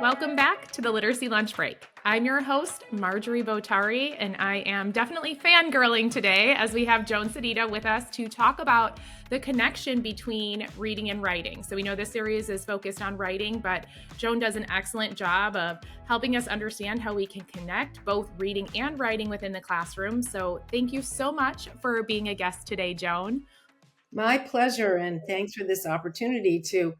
Welcome back to the Literacy Lunch Break. I'm your host, Marjorie Botari, and I am definitely fangirling today as we have Joan Sedita with us to talk about the connection between reading and writing. So we know this series is focused on writing, but Joan does an excellent job of helping us understand how we can connect both reading and writing within the classroom. So thank you so much for being a guest today, Joan. My pleasure, and thanks for this opportunity to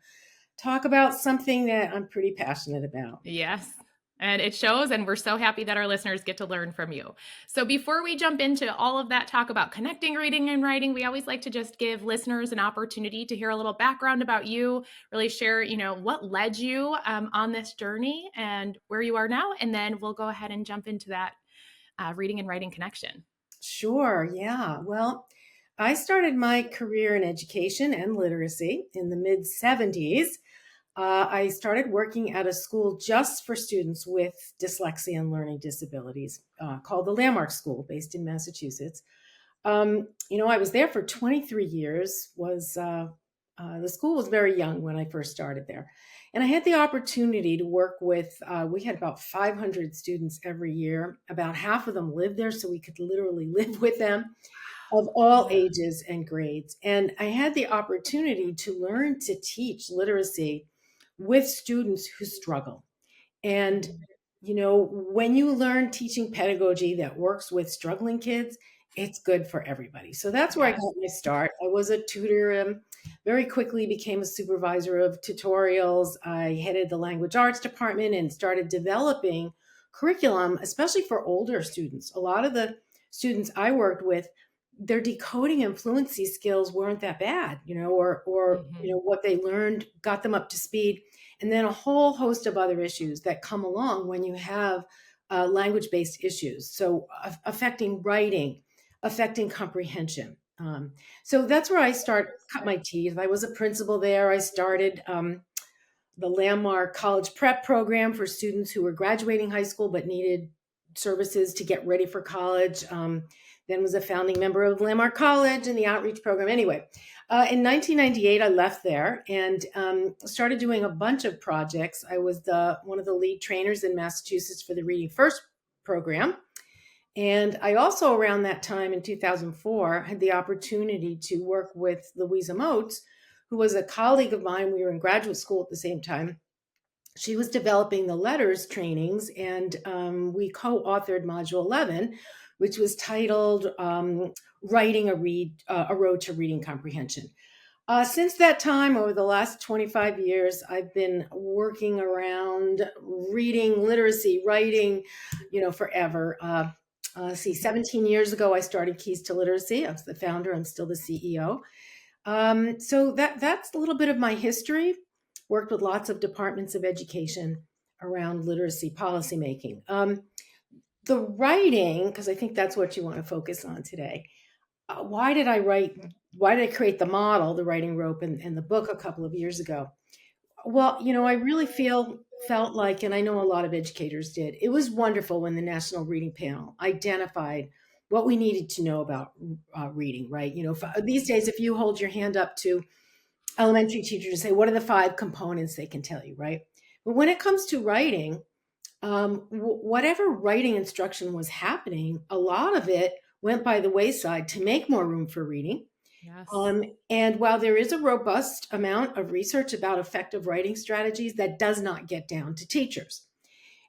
talk about something that I'm pretty passionate about. Yes. And it shows, and we're so happy that our listeners get to learn from you. So before we jump into all of that talk about connecting reading and writing, we always like to just give listeners an opportunity to hear a little background about you, really share, what led you on this journey and where you are now. And then we'll go ahead and jump into that reading and writing connection. Sure, yeah. Well, I started my career in education and literacy in the mid 70s. I started working at a school just for students with dyslexia and learning disabilities called the Landmark School, based in Massachusetts. I was there for 23 years. The school was very young when I first started there. And I had the opportunity to work with, we had about 500 students every year. About half of them lived there, so we could literally live with them, of all ages and grades. And I had the opportunity to learn to teach literacy with students who struggle. And, when you learn teaching pedagogy that works with struggling kids, it's good for everybody. So that's where I got my start. I was a tutor, very quickly became a supervisor of tutorials. I headed the language arts department and started developing curriculum, especially for older students. A lot of the students I worked with, their decoding and fluency skills weren't that bad, or what they learned got them up to speed. And then a whole host of other issues that come along when you have language-based issues. So affecting writing, affecting comprehension. So that's where I cut my teeth. I was a principal there. I started the Landmark College Prep program for students who were graduating high school but needed services to get ready for college. Then was a founding member of Landmark College and the outreach program. Anyway, in 1998, I left there and started doing a bunch of projects. I was one of the lead trainers in Massachusetts for the Reading First program. And I also, around that time in 2004, had the opportunity to work with Louisa Moats, who was a colleague of mine. We were in graduate school at the same time. She was developing the letters trainings, and we co-authored Module 11, which was titled Writing a Road to Reading Comprehension. Since that time, over the last 25 years, I've been working around reading, literacy, writing, forever. 17 years ago, I started Keys to Literacy. I was the founder. I'm still the CEO. So that's a little bit of my history. Worked with lots of departments of education around literacy policymaking. The writing, because I think that's what you want to focus on today. Why did I write? Why did I create the model, the writing rope, and the book a couple of years ago? Well, I really felt like, and I know a lot of educators did, it was wonderful when the National Reading Panel identified what we needed to know about reading, right? These days, if you hold your hand up to elementary teachers and say, what are the 5 components, they can tell you, right? But when it comes to writing, whatever writing instruction was happening, a lot of it went by the wayside to make more room for reading. Yes. And while there is a robust amount of research about effective writing strategies, that does not get down to teachers.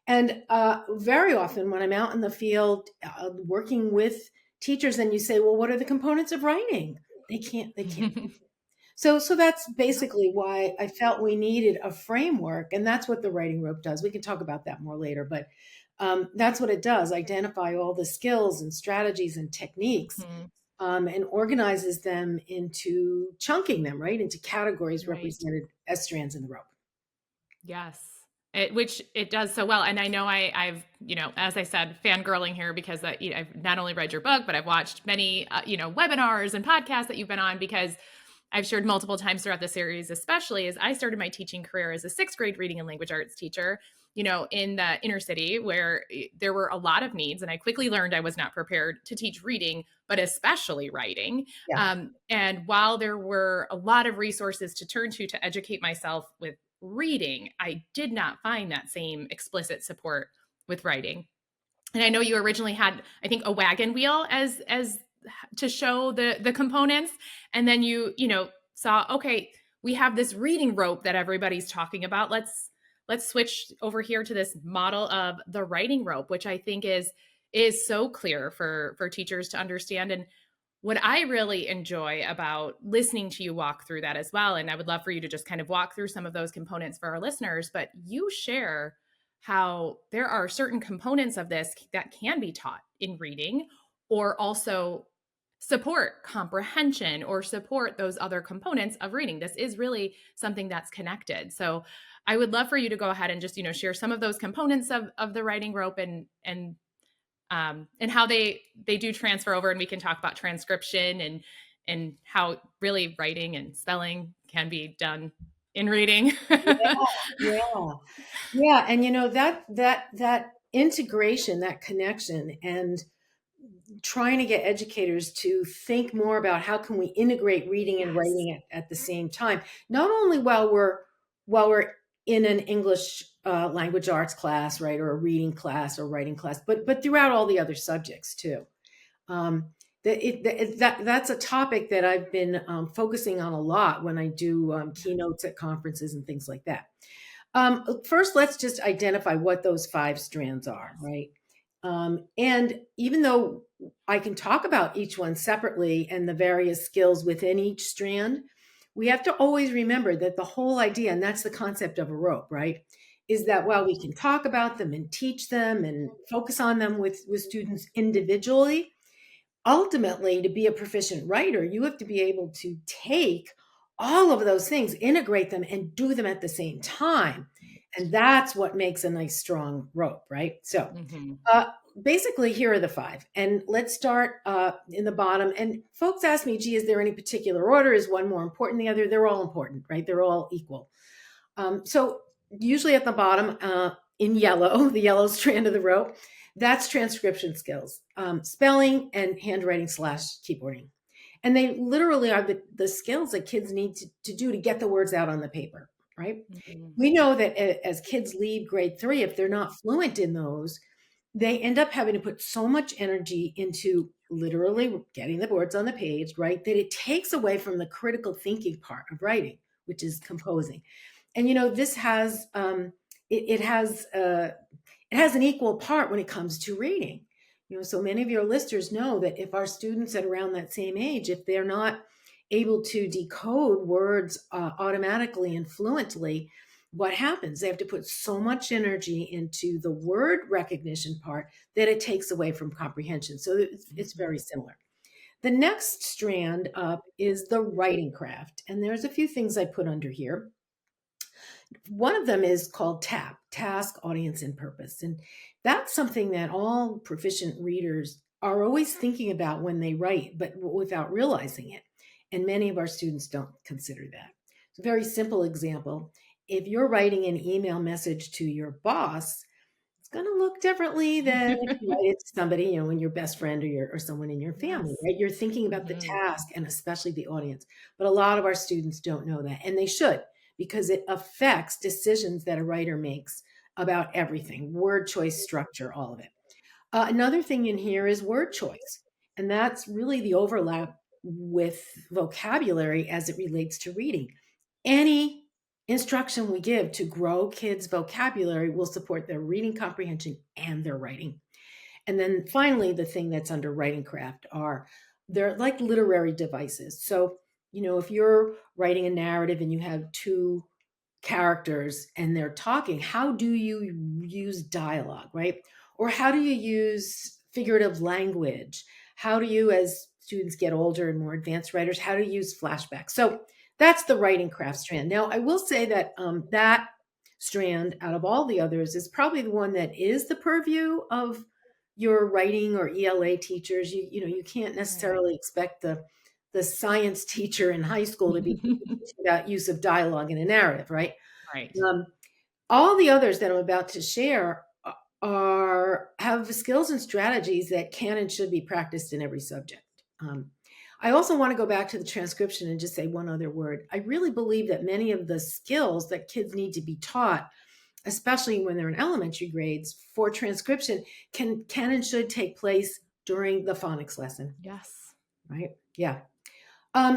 And very often when I'm out in the field working with teachers and you say, well, what are the components of writing? They can't. So that's basically why I felt we needed a framework. And that's what the writing rope does. We can talk about that more later, but that's what it does. Identify all the skills and strategies and techniques. And organizes them into chunking them, right, into categories represented as strands in the rope. Yes, which it does so well. And I know I've, as I said, fangirling here because I've not only read your book, but I've watched many, webinars and podcasts that you've been on, because I've shared multiple times throughout the series, especially as I started my teaching career as a 6th grade reading and language arts teacher, in the inner city where there were a lot of needs. And I quickly learned I was not prepared to teach reading, but especially writing. Yeah. And while there were a lot of resources to turn to educate myself with reading, I did not find that same explicit support with writing. And I know you originally had, I think, a wagon wheel as to show the components, and then you saw, okay, we have this reading rope that everybody's talking about. Let's switch over here to this model of the writing rope, which I think is so clear for teachers to understand. And what I really enjoy about listening to you walk through that as well, and I would love for you to just kind of walk through some of those components for our listeners, but you share how there are certain components of this that can be taught in reading, or also support comprehension or support those other components of reading. This is really something that's connected. So I would love for you to go ahead and just, share some of those components of the writing rope, and how they do transfer over, and we can talk about transcription and how really writing and spelling can be done in reading. Yeah. Yeah. And that integration, that connection, and trying to get educators to think more about how can we integrate reading and Yes. writing at the same time, not only while we're in an English language arts class, right, or a reading class or writing class, but throughout all the other subjects too. um, that's a topic that I've been focusing on a lot when I do keynotes at conferences and things like that. First, let's just identify what those five strands are, Yes. right? And even though I can talk about each one separately and the various skills within each strand, we have to always remember that the whole idea, and that's the concept of a rope, right? Is that while we can talk about them and teach them and focus on them with students individually, ultimately, to be a proficient writer, you have to be able to take all of those things, integrate them, and do them at the same time. And that's what makes a nice, strong rope, right? So, Mhm. uh, basically, here are the five. And let's start in the bottom. And folks ask me, gee, is there any particular order? Is one more important than the other? They're all important, right? They're all equal. So usually at the bottom, in yellow, the yellow strand of the rope, that's transcription skills, spelling and handwriting / keyboarding. And they literally are the skills that kids need to do to get the words out on the paper, right? Mhm. We know that as kids leave grade 3, if they're not fluent in those, they end up having to put so much energy into literally getting the words on the page, right? That it takes away from the critical thinking part of writing, which is composing. And this has it has an equal part when it comes to reading. So many of your listeners know that if our students at around that same age, if they're not able to decode words automatically and fluently, what happens? They have to put so much energy into the word recognition part that it takes away from comprehension. So it's very Mhm. similar. The next strand up is the writing craft. And there's a few things I put under here. One of them is called TAP, Task, Audience, and Purpose. And that's something that all proficient readers are always thinking about when they write, but without realizing it. And many of our students don't consider that. It's a very simple example. If you're writing an email message to your boss, it's going to look differently than if you write it to somebody, when your best friend or someone in your family, Yes. right? You're thinking about the Mhm. task and especially the audience. But a lot of our students don't know that, and they should, because it affects decisions that a writer makes about everything: word choice, structure, all of it. Another thing in here is word choice, and that's really the overlap with vocabulary as it relates to reading. Any instruction we give to grow kids' vocabulary will support their reading comprehension and their writing. And then finally, the thing that's under writing craft are they're like literary devices. So, if you're writing a narrative and you have two characters and they're talking, how do you use dialogue, right? Or how do you use figurative language? How do you, as students get older and more advanced writers, how do you use flashbacks? So that's the writing craft strand. Now, I will say that that strand, out of all the others, is probably the one that is the purview of your writing or ELA teachers. You can't Right. necessarily expect the science teacher in high school to be about use of dialogue in a narrative, right? Right. Um, all the others that I'm about to share have skills and strategies that can and should be practiced in every subject. I also want to go back to the transcription and just say one other word. I really believe that many of the skills that kids need to be taught, especially when they're in elementary grades for transcription, can and should take place during the phonics lesson, Yes. right? Yeah.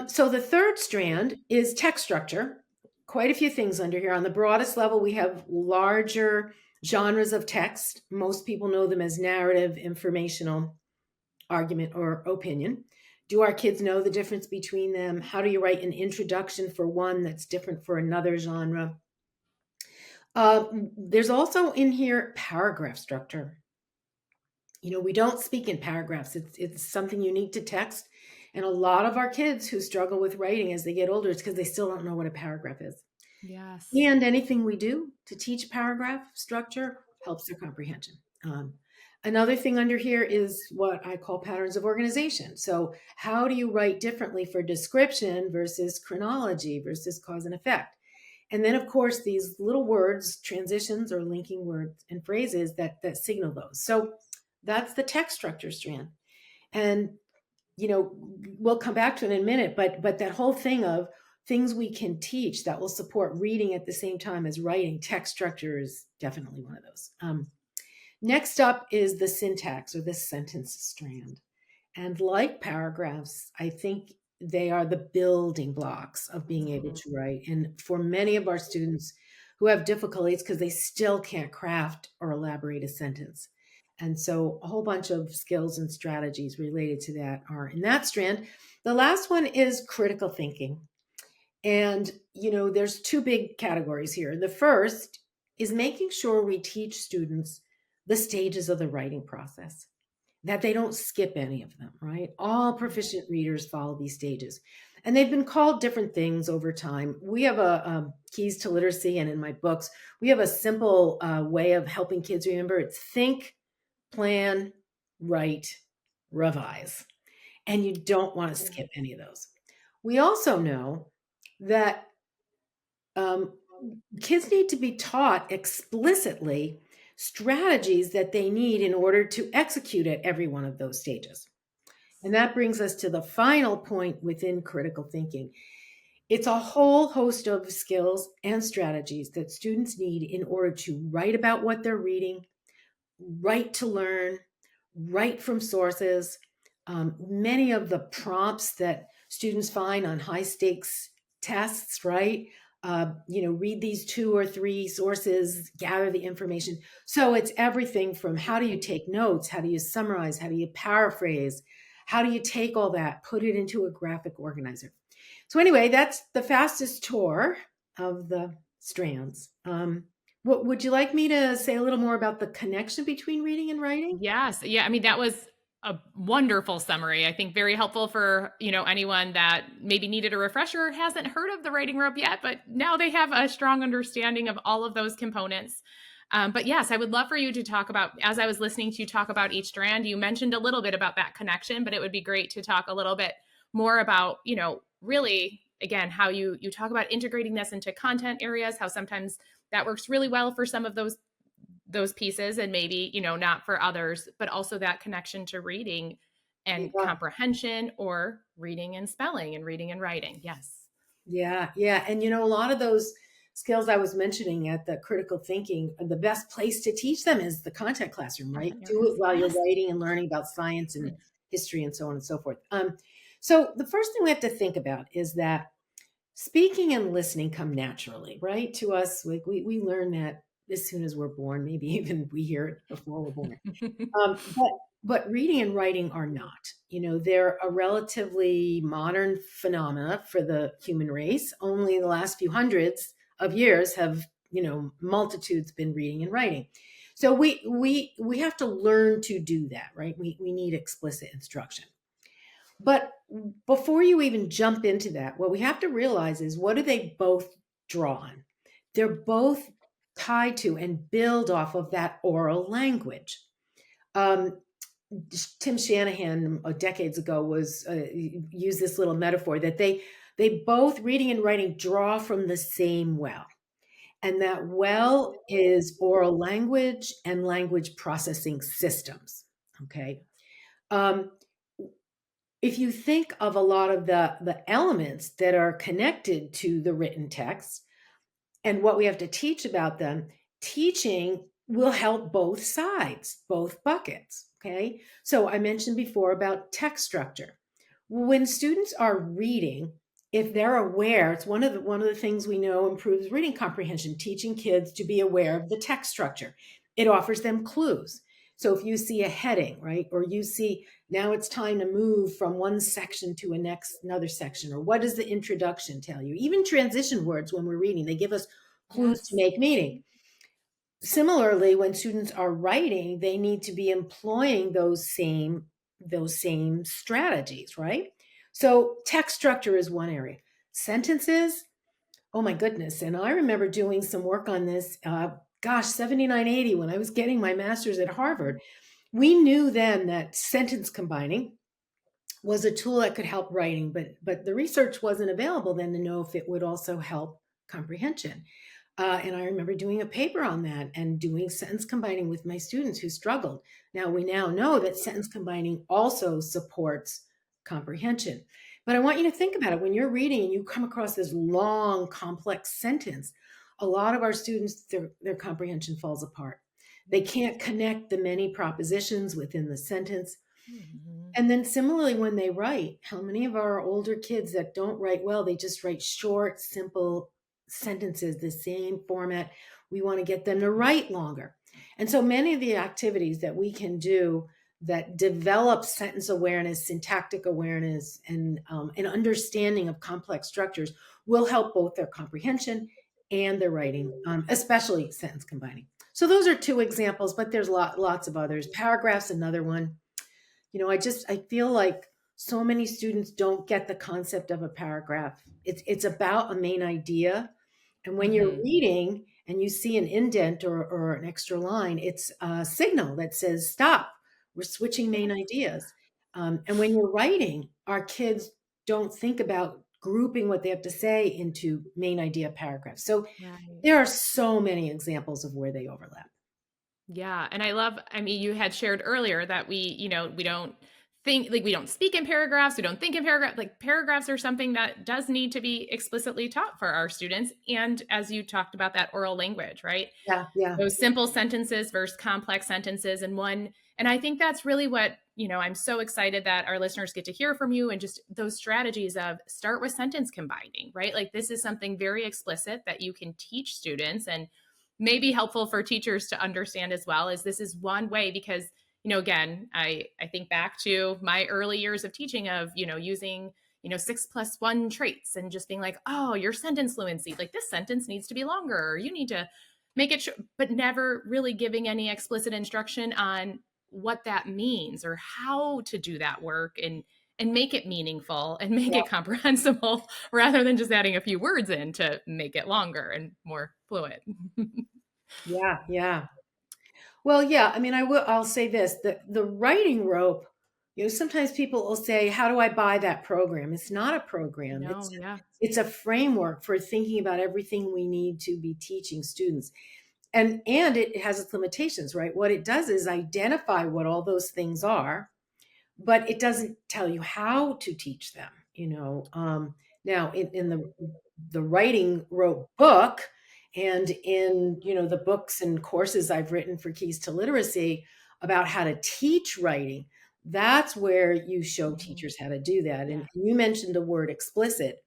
So the third strand is text structure. Quite a few things under here. On the broadest level, we have larger genres of text. Most people know them as narrative, informational, argument, or opinion. Do our kids know the difference between them? How do you write an introduction for one that's different for another genre? There's also in here paragraph structure. We don't speak in paragraphs. It's something unique to text. And a lot of our kids who struggle with writing as they get older, it's because they still don't know what a paragraph is. Yes. And anything we do to teach paragraph structure helps their comprehension. Another thing under here is what I call patterns of organization. So, how do you write differently for description versus chronology versus cause and effect? And then, of course, these little words, transitions or linking words and phrases that signal those. So, that's the text structure strand. And we'll come back to it in a minute, but that whole thing of things we can teach that will support reading at the same time as writing, text structure is definitely one of those. Next up is the syntax or the sentence strand. And like paragraphs, I think they are the building blocks of being able Mhm. to write. And for many of our students who have difficulties because they still can't craft or elaborate a sentence. And so a whole bunch of skills and strategies related to that are in that strand. The last one is critical thinking. And, there's two big categories here. The first is making sure we teach students the stages of the writing process, that they don't skip any of them, right? All proficient readers follow these stages. And they've been called different things over time. We have a keys to literacy, and in my books, we have a simple way of helping kids remember. It's think, plan, write, revise. And you don't want to skip any of those. We also know that um, kids need to be taught explicitly strategies that they need in order to execute at every one of those stages. And that brings us to the final point within critical thinking. It's a whole host of skills and strategies that students need in order to write about what they're reading, write to learn, write from sources. Many of the prompts that students find on high stakes tests, right? Read these 2 or 3 sources, gather the information. So it's everything from how do you take notes? How do you summarize? How do you paraphrase? How do you take all that, put it into a graphic organizer? So, anyway, that's the fastest tour of the strands. What would you like me to say a little more about the connection between reading and writing? Yes. Yeah. I mean, that was a wonderful summary. I think very helpful for, anyone that maybe needed a refresher or hasn't heard of the writing rope yet, but now they have a strong understanding of all of those components. But yes, I would love for you to talk about, as I was listening to you talk about each strand, you mentioned a little bit about that connection, but it would be great to talk a little bit more about, really, again, how you talk about integrating this into content areas, how sometimes that works really well for some of those pieces and maybe not for others, but also that connection to reading and Yeah. comprehension, or reading and spelling and reading and writing. Yes. Yeah, yeah. And a lot of those skills I was mentioning at the critical thinking, the best place to teach them is the content classroom, right? Content Do it areas. while you're Yes. writing and learning about science and history and so on and so forth. So the first thing we have to think about is that speaking and listening come naturally, right? To us, like we learn that as soon as we're born, maybe even we hear it before we're born. But reading and writing are not. They're a relatively modern phenomena for the human race. Only the last few hundreds of years have multitudes been reading and writing. So we have to learn to do that, right? We need explicit instruction. But before you even jump into that, what we have to realize is, what do they both draw on? They're both tied to and build off of that oral language. Um, Tim Shanahan decades ago was used this little metaphor that they both, reading and writing, draw from the same well, and that well is oral language and language processing systems. Okay. Um, if you think of a lot of the elements that are connected to the written text and what we have to teach about them, teaching will help both sides, both buckets. Okay. So I mentioned before about text structure. When students are reading, if they're aware, it's one of the things we know improves reading comprehension, teaching kids to be aware of the text structure. It offers them clues. So if you see a heading, right, or you see now it's time to move from one section to another section, or what does the introduction tell you? Even transition words when we're reading, they give us clues to Yes. make meaning. Similarly, when students are writing, they need to be employing those same strategies, right? So text structure is one area. Sentences, oh my goodness. And I remember doing some work on this, 79, 80, when I was getting my master's at Harvard. We knew then that sentence combining was a tool that could help writing, but the research wasn't available then to know if it would also help comprehension. And I remember doing a paper on that and doing sentence combining with my students who struggled. Now we now know that sentence combining also supports comprehension. But I want you to think about it when you're reading and you come across this long, complex sentence. A lot of our students, their comprehension falls apart. They can't connect the many propositions within the sentence. Mhm. And then similarly, when they write, how many of our older kids that don't write well, they just write short, simple sentences, the same format. We want to get them to write longer. And so many of the activities that we can do that develop sentence awareness, syntactic awareness, and an understanding of complex structures will help both their comprehension and their writing, especially sentence combining. So those are two examples, but there's lots of others. Paragraphs, another one. I feel like so many students don't get the concept of a paragraph. It's about a main idea. And when you're Mhm. reading and you see an indent or an extra line, it's a signal that says, stop, we're switching main ideas. And when you're writing, our kids don't think about grouping what they have to say into main idea paragraphs. So Right. there are so many examples of where they overlap. Yeah, and I mean, you had shared earlier that we don't think like we don't speak in paragraphs, we don't think in paragraphs. Like paragraphs are something that does need to be explicitly taught for our students. And as you talked about that oral language, right? Yeah, yeah, Those simple sentences versus complex sentences and one and I think that's really what, I'm so excited that our listeners get to hear from you and just those strategies of start with sentence combining, right? Like this is something very explicit that you can teach students and may be helpful for teachers to understand as well as this is one way because again I think back to my early years of teaching of using 6+1 traits and just being like, oh, your sentence fluency, like this sentence needs to be longer or you need to make it but never really giving any explicit instruction on what that means or how to do that work and make it meaningful and make yeah, it comprehensible rather than just adding a few words in to make it longer and more fluid. yeah, yeah. Well, yeah, I mean, I'll say this, the writing rope, sometimes people will say, how do I buy that program? It's not a I program. know, yeah. It's a framework for thinking about everything we need to be teaching students. And it has its limitations, right? What it does is identify what all those things are, but it doesn't tell you how to teach them. Now in the writing wrote book and in the books and courses I've written for Keys to Literacy about how to teach writing, that's where you show Mhm. teachers how to do that. Yeah. And you mentioned the word explicit,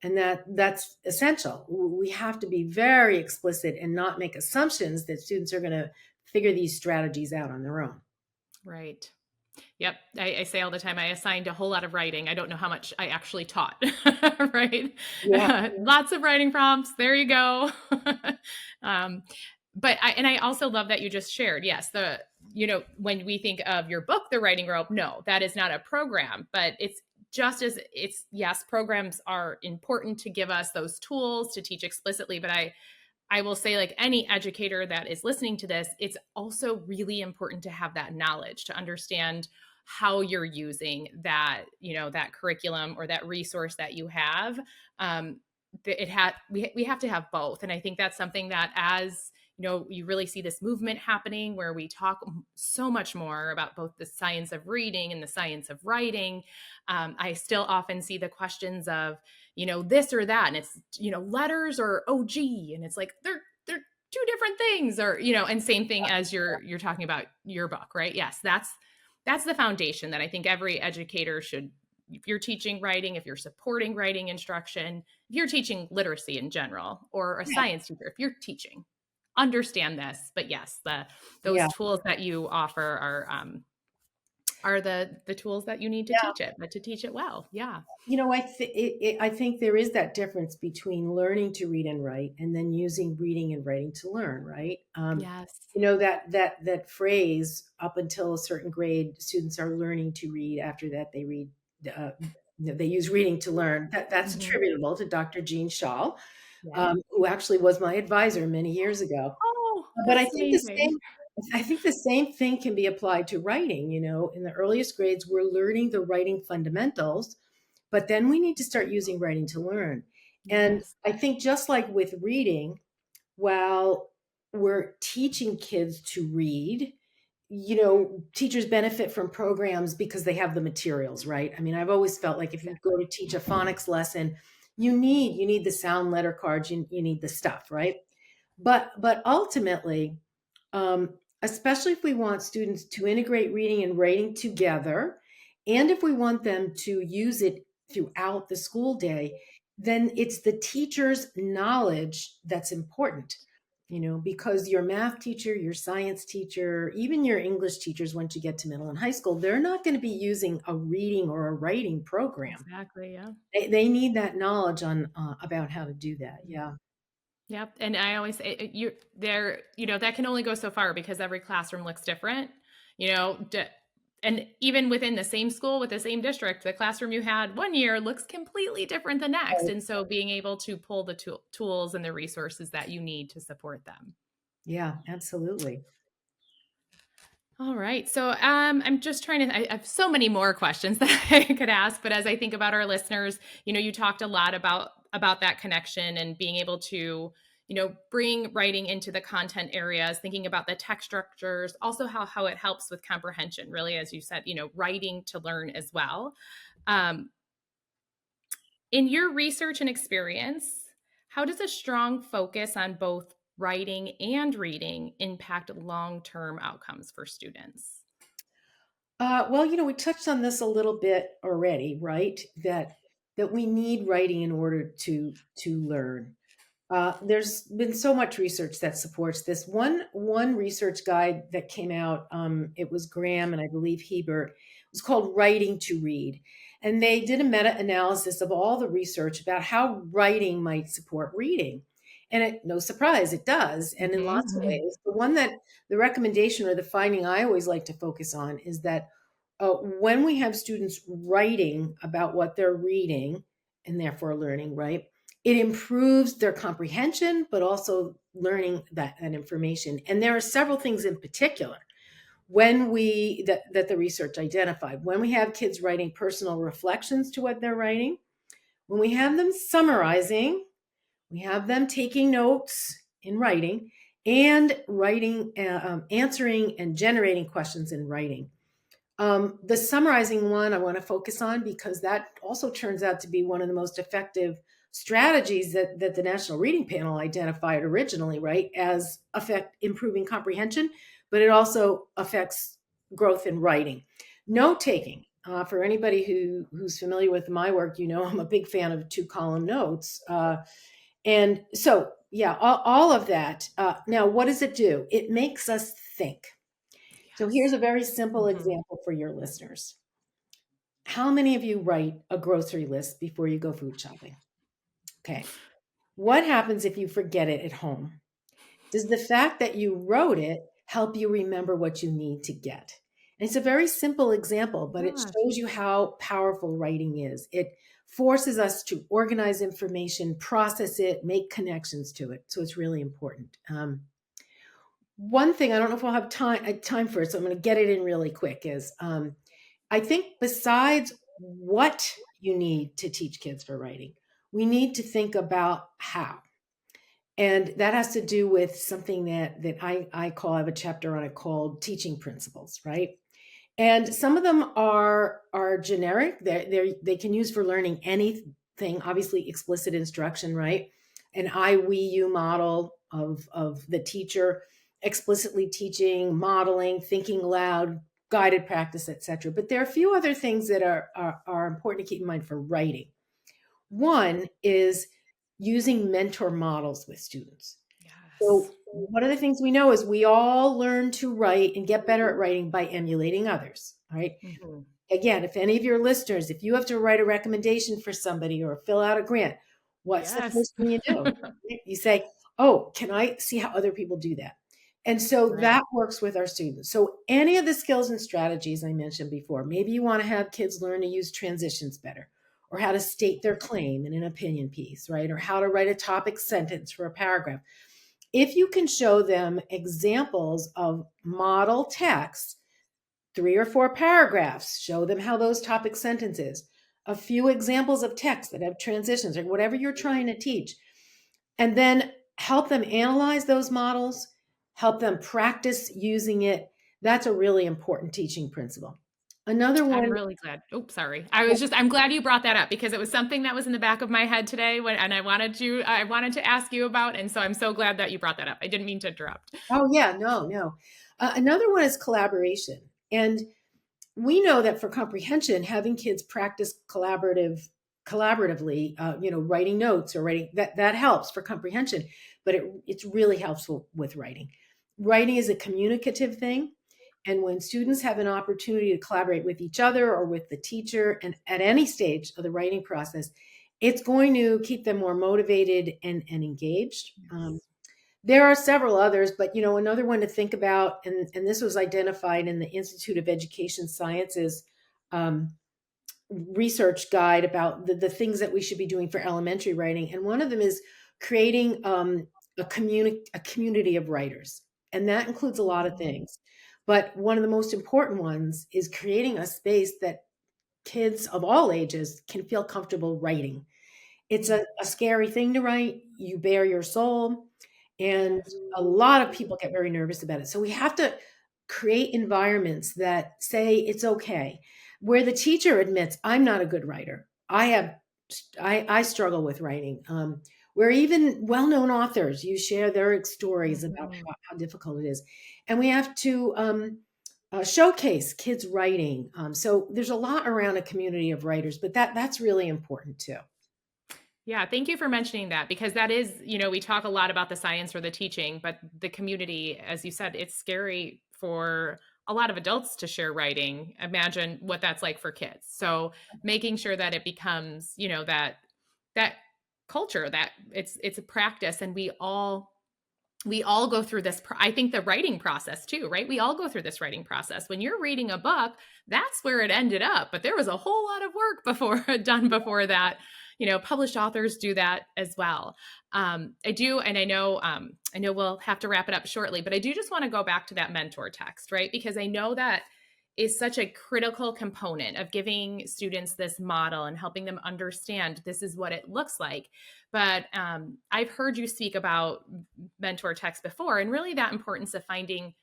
and that's essential. We have to be very explicit and not make assumptions that students are going to figure these strategies out on their own. Right. Yep. I say all the time, I assigned a whole lot of writing. I don't know how much I actually taught, right? Yeah, Lots of writing prompts. There you go. um, I also love that you just shared. Yes, when we think of your book, The Writing Rope, no, that is not a program, but it's just as it's yes, programs are important to give us those tools to teach explicitly, but I will say, like any educator that is listening to this, it's also really important to have that knowledge to understand how you're using that curriculum or that resource that you have. We have to have both. And I think that's something that as you really see this movement happening where we talk so much more about both the science of reading and the science of writing. I still often see the questions of, this or that, and it's, letters or OG, and it's like they're two different things, or and same thing as you're talking about your book, right? Yes, that's the foundation that I think every educator should. If you're teaching writing, if you're supporting writing instruction, if you're teaching literacy in general, or a Yeah. science teacher, if you're teaching, understand this. But yes, those Yeah. tools that you offer are the tools that you need to Yeah. teach it, but to teach it well. Yeah. I think there is that difference between learning to read and write and then using reading and writing to learn, right? Yes. That phrase, up until a certain grade, students are learning to read. After that, they read. Uh, they use reading to learn. That's Hmm. attributable to Dr. Jean Shaw, Yes. who actually was my advisor many years ago. Oh, But that's amazing. I think the same thing can be applied to writing. In the earliest grades, we're learning the writing fundamentals, but then we need to start using writing to learn. And Yes. I think just like with reading, while we're teaching kids to read, teachers benefit from programs because they have the materials, right? I mean, I've always felt like if you go to teach a phonics lesson, you need the sound letter cards, you need the stuff, right? But ultimately, especially if we want students to integrate reading and writing together, and if we want them to use it throughout the school day, then it's the teacher's knowledge that's important. Because your math teacher, your science teacher, even your English teachers, once you get to middle and high school, they're not going to be using a reading or a writing program. Exactly. Yeah. They need that knowledge on about how to do that. Yeah. Yep. And I always say you there, that can only go so far because every classroom looks different, you know, d- and even within the same school with the same district, the classroom you had one year looks completely different the next. Right. And so being able to pull the tools and the resources that you need to support them. Yeah, absolutely. All right. So I'm just trying to, I have so many more questions that I could ask, but as I think about our listeners, you talked a lot about that connection and being able to, bring writing into the content areas, thinking about the text structures, also how it helps with comprehension, really, as you said, writing to learn as well. Um, in your research and experience, how does a strong focus on both writing and reading impact long-term outcomes for students? Well, we touched on this a little bit already, right? That we need writing in order to learn. There's been so much research that supports this. One research guide that came out, it was Graham and I believe Hebert. It was called "Writing to Read," and they did a meta-analysis of all the research about how writing might support reading. And no surprise, it does, and in lots of Mhm. ways. The recommendation or the finding I always like to focus on is that when we have students writing about what they're reading and therefore learning, right? It improves their comprehension, but also learning that information. And there are several things in particular that the research identified. When we have kids writing personal reflections to what they're writing, when we have them summarizing, we have them taking notes in writing, and writing, answering and generating questions in writing. The summarizing one I want to focus on because that also turns out to be one of the most effective strategies that the National Reading Panel identified originally, right, as affect improving comprehension, but it also affects growth in writing. Note taking. For anybody who's familiar with my work, I'm a big fan of two-column notes. And so, yeah, all of that. Now, what does it do? It makes us think. So here's Yes. a very simple Mhm. example for your listeners. How many of you write a grocery list before you go food shopping? Okay. What happens if you forget it at home? Does the fact that you wrote it help you remember what you need to get? And it's a very simple example, but it Gosh. shows you how powerful writing is. It forces us to organize information, process it, make connections to it. So it's really important. One thing I don't know if we'll have time for it, so I'm going to get it in really quick. Is I think besides what you need to teach kids for writing, we need to think about how. And that has to do with something that I call, I have a chapter on it called teaching principles, right? And some of them are generic. They can use for learning anything. Obviously, explicit instruction, right? An I, we, you model of the teacher explicitly teaching, modeling, thinking aloud, guided practice, etc. But there are a few other things that are important to keep in mind for writing. One is using mentor models with students. Yes. So one of the things we know is we all learn to write and get better at writing by emulating others, right? Mhm. Again, if any of your listeners, if you have to write a recommendation for somebody or fill out a grant, what's the Yes. first thing you do? You say, "Oh, can I see how other people do that?" And so Right. that works with our students. So any of the skills and strategies I mentioned before, maybe you want to have kids learn to use transitions better, or how to state their claim in an opinion piece, right? Or how to write a topic sentence for a paragraph. If you can show them examples of model text, 3 or 4 paragraphs, show them how those topic sentences, a few examples of text that have transitions or whatever you're trying to teach, and then help them analyze those models, help them practice using it. That's a really important teaching principle. Another I'm one, really glad. Oops, sorry. I'm glad you brought that up because it was something that was in the back of my head today and I wanted to ask you about. And so I'm so glad that you brought that up. I didn't mean to interrupt. oh yeah, no, no. Another one is collaboration. And we know that for comprehension, having kids practice collaboratively, writing notes or writing, that helps for comprehension, but it's really helpful with writing. Writing is a communicative thing, and when students have an opportunity to collaborate with each other or with the teacher, and at any stage of the writing process, it's going to keep them more motivated and engaged. Yes. There are several others, but another one to think about, and this was identified in the Institute of Education Sciences um, research guide about the things that we should be doing for elementary writing, and one of them is creating a community of writers, and that includes a lot of Mhm. things. But one of the most important ones is creating a space that kids of all ages can feel comfortable writing. It's a scary thing to write. You bare your soul, and Yes. a lot of people get very nervous about it. So we have to create environments that say it's okay, where the teacher admits, I'm not a good writer. I struggle with writing. Where even well-known authors, you share their stories about Mhm. how difficult it is. And we have to showcase kids writing. So there's a lot around a community of writers, but that's really important too. Yeah, thank you for mentioning that because that is, we talk a lot about the science or the teaching, but the community, as you said, it's scary for a lot of adults to share writing. Imagine what that's like for kids. So making sure that it becomes, that culture that it's a practice and we all go through this I think the writing process too, right? We all go through this writing process. When you're reading a book, that's where it ended up, but there was a whole lot of work before done before that. Published authors do that as well. I do, and I know we'll have to wrap it up shortly, but I do just want to go back to that mentor text, right? Because I know that is such a critical component of giving students this model and helping them understand this is what it looks like. But I've heard you speak about mentor text before, and really that importance of finding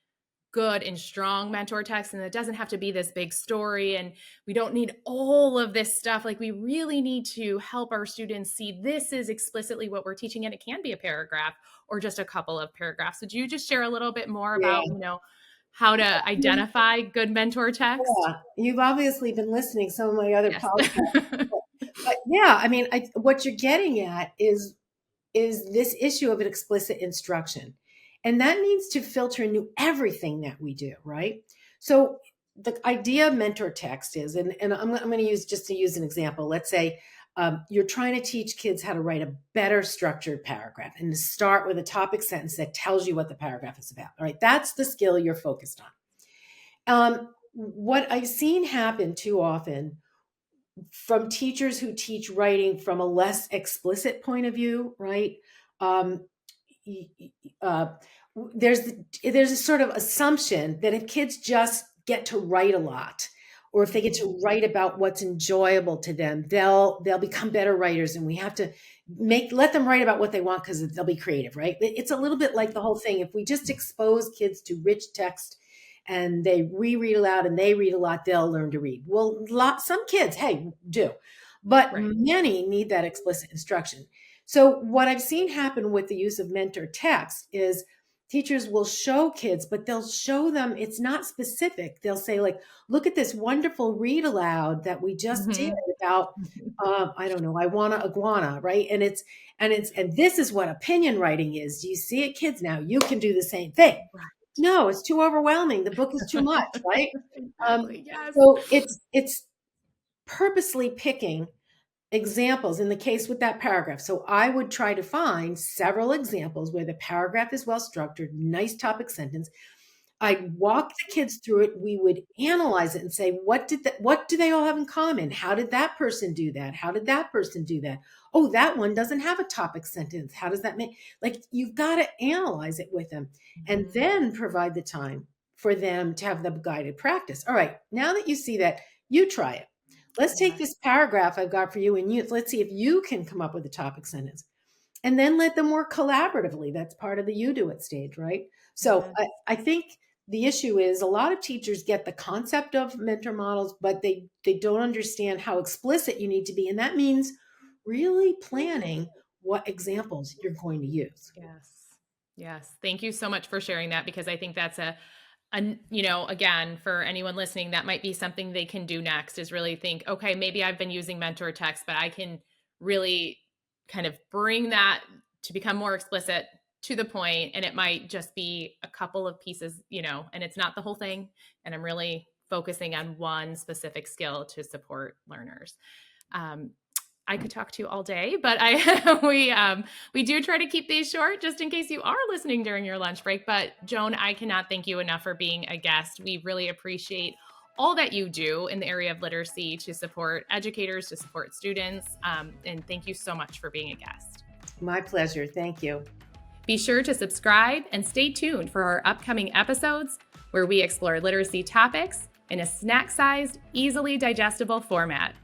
good and strong mentor text. And it doesn't have to be this big story, and we don't need all of this stuff. Like, we really need to help our students see this is explicitly what we're teaching, and it can be a paragraph or just a couple of paragraphs. Would you just share a little bit more Yeah. about how to identify good mentor text? Yeah, you've obviously been listening to some of my other Yes. podcasts, but yeah, I mean, what you're getting at is this issue of an explicit instruction, and that needs to filter into everything that we do, right? So the idea of mentor text is, and I'm going to use an example. Let's say you're trying to teach kids how to write a better structured paragraph, and to start with a topic sentence that tells you what the paragraph is about. All right, that's the skill you're focused on. What I've seen happen too often from teachers who teach writing from a less explicit point of view, right? Um, uh, there's a sort of assumption that if kids just get to write a lot, or if they get to write about what's enjoyable to them, they'll become better writers. And we have to let them write about what they want because they'll be creative, right? It's a little bit like the whole thing. If we just expose kids to rich text and they reread aloud and they read a lot, they'll learn to read. Well, some kids, hey, do, but Right. many need that explicit instruction. So what I've seen happen with the use of mentor text is teachers will show kids, but they'll show them it's not specific. They'll say, like, look at this wonderful read aloud that we just did Mhm. about, I don't know, I wanna iguana, right? And this is what opinion writing is. Do you see it, kids? Now you can do the same thing. Right. No, it's too overwhelming. The book is too much, right? Um, Exactly. Yes. so it's purposely picking examples in the case with that paragraph. So I would try to find several examples where the paragraph is well structured, nice topic sentence. I'd walk the kids through it. We would analyze it and say, what do they all have in common? How did that person do that? How did that person do that? Oh, that one doesn't have a topic sentence. How does that make, like, you've got to analyze it with them and Mhm. then provide the time for them to have the guided practice. All right, now that you see that, you try it. Let's take Yes. this paragraph I've got for you and let's see if you can come up with a topic sentence and then let them work collaboratively. That's part of the you do it stage, right? So Yes. I think the issue is a lot of teachers get the concept of mentor models, but they don't understand how explicit you need to be. And that means really planning what examples you're going to use. Yes. Yes. Thank you so much for sharing that, because I think that's again, for anyone listening, that might be something they can do next, is really think, okay, maybe I've been using mentor text, but I can really kind of bring that to become more explicit, to the point, and it might just be a couple of pieces, and it's not the whole thing. And I'm really focusing on one specific skill to support learners. Um, I could talk to you all day, but I we do try to keep these short, just in case you are listening during your lunch break. But Joan, I cannot thank you enough for being a guest. We really appreciate all that you do in the area of literacy to support educators, to support students, and thank you so much for being a guest. My pleasure. Thank you. Be sure to subscribe and stay tuned for our upcoming episodes, where we explore literacy topics in a snack-sized, easily digestible format.